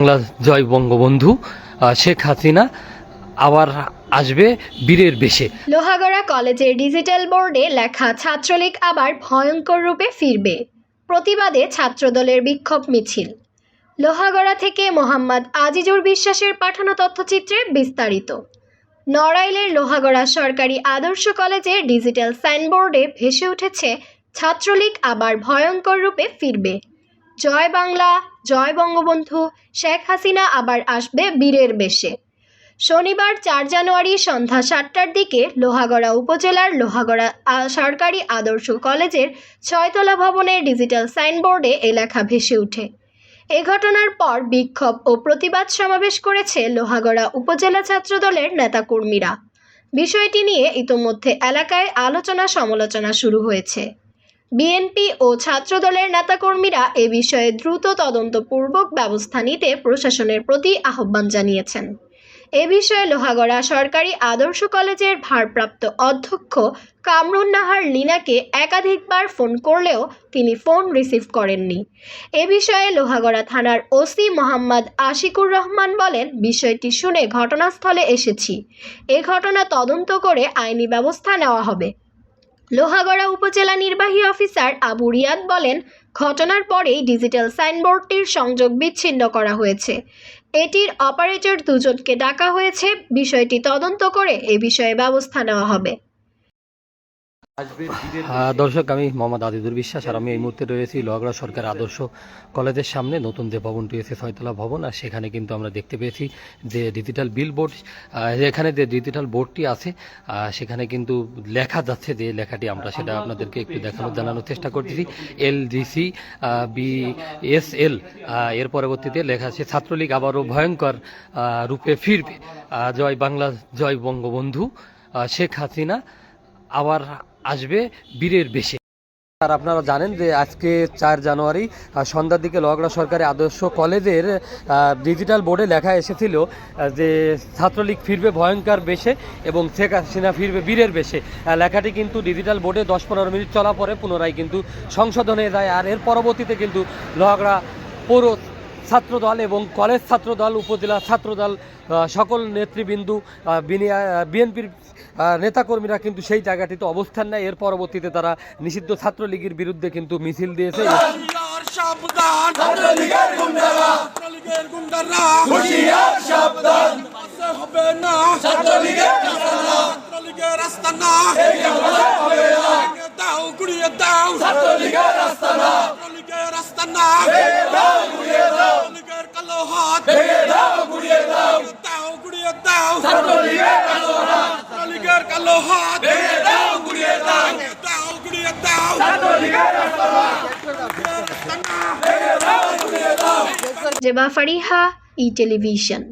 বাংলা জয় বঙ্গবন্ধু। শেখ হাসিনা আবার আসবে বীরের বেশে। লোহাগড়া কলেজের ডিজিটাল বোর্ডে লেখা ছাত্রলীগ আবার ভয়ঙ্কর রূপে ফিরবে। প্রতিবাদে ছাত্রদলের বিক্ষোভ মিছিল। লোহাগড়া থেকে মোহাম্মদ আজিজুর বিশ্বাসের পাঠানো তথ্যচিত্রে বিস্তারিত। নড়াইলের লোহাগড়া সরকারি আদর্শ কলেজের ডিজিটাল সাইনবোর্ডে ভেসে উঠেছে ছাত্রলীগ আবার ভয়ঙ্কর রূপে ফিরবে। জয় বাংলা, জয় বঙ্গবন্ধু, শেখ হাসিনা আবার আসবে বীরের বেশে। শনিবার 4 জানুয়ারি সন্ধ্যা 7টার দিকে লোহাগড়া উপজেলার লোহাগড়া সরকারি আদর্শ কলেজের 6তলা ভবনের ডিজিটাল সাইনবোর্ডে এ লেখা ভেসে ওঠে। এ ঘটনার পর বিক্ষোভ ও প্রতিবাদ সমাবেশ করেছে লোহাগড়া উপজেলা ছাত্রদলের নেতাকর্মীরা। বিষয়টি নিয়ে ইতোমধ্যে এলাকায় আলোচনা সমালোচনা শুরু হয়েছে। বিএনপি ও ছাত্রদলের নেতাকর্মীরা এ বিষয়ে দ্রুত তদন্তপূর্বক ব্যবস্থা নিতে প্রশাসনের প্রতি আহ্বান জানিয়েছেন। এ বিষয়ে লোহাগড়া সরকারি আদর্শ কলেজের ভারপ্রাপ্ত অধ্যক্ষ কামরুন নাহার লিনাকে একাধিকবার ফোন করলেও তিনি ফোন রিসিভ করেননি। এ বিষয়ে লোহাগড়া থানার ওসি মোহাম্মদ আশিকুর রহমান বলেন, বিষয়টি শুনে ঘটনাস্থলে এসেছি। এ ঘটনা তদন্ত করে আইনি ব্যবস্থা নেওয়া হবে। লোহাগড়া উপজেলা নির্বাহী অফিসার আবু রিয়াদ বলেন, ঘটনার পরেই ডিজিটাল সাইনবোর্ডটির সংযোগ বিচ্ছিন্ন করা হয়েছে। এটির অপারেটর দুজনকে ডাকা হয়েছে। বিষয়টি তদন্ত করে এ বিষয়ে ব্যবস্থা নেওয়া হবে। দর্শক, আমি মোহাম্মদ আজিজুর বিশ্বাস, আর আমি এই মুহূর্তে রয়েছি লোহাগড়া সরকার আদর্শ কলেজের সামনে। নতুন যে ভবনটি রয়েছে 6তলা ভবন, আর সেখানে কিন্তু আমরা দেখতে পেয়েছি যে ডিজিটাল বিল বোর্ড, এখানে যে ডিজিটাল বোর্ডটি আছে সেখানে কিন্তু লেখা যাচ্ছে, যে লেখাটি আমরা সেটা আপনাদেরকে একটু জানানোর চেষ্টা করতেছি। LGC BSL, এর পরবর্তীতে লেখা আছে ছাত্রলীগ আবারও ভয়ঙ্কর রূপে ফিরবে। জয় বাংলা, জয় বঙ্গবন্ধু, শেখ হাসিনা আবার আসবে বীরের বেশে। আর আপনারা জানেন যে আজকে 4 জানুয়ারি সন্ধ্যার দিকে লোহাগড়া সরকারি আদর্শ কলেজের ডিজিটাল বোর্ডে লেখা এসেছিল যে ছাত্রলীগ ফিরবে ভয়ঙ্কর বেশে এবং শেখ হাসিনা ফিরবে বীরের বেশে। লেখাটি কিন্তু ডিজিটাল বোর্ডে 10-15 মিনিট চলা পরে পুনরায় কিন্তু সংশোধনে যায়। আর এর পরবর্তীতে কিন্তু লোহাগড়া পৌর ছাত্রদল এবং কলেজ ছাত্রদল, উপজেলা ছাত্রদল, সকল নেতৃবৃন্দু, বিএনপির নেতাকর্মীরা কিন্তু সেই জায়গাটিতে অবস্থান নেয়। এর পরবর্তীতে তারা নিষিদ্ধ ছাত্রলীগের বিরুদ্ধে কিন্তু মিছিল দিয়েছে। জেবা ফারিহা, ই টেলিভিশন।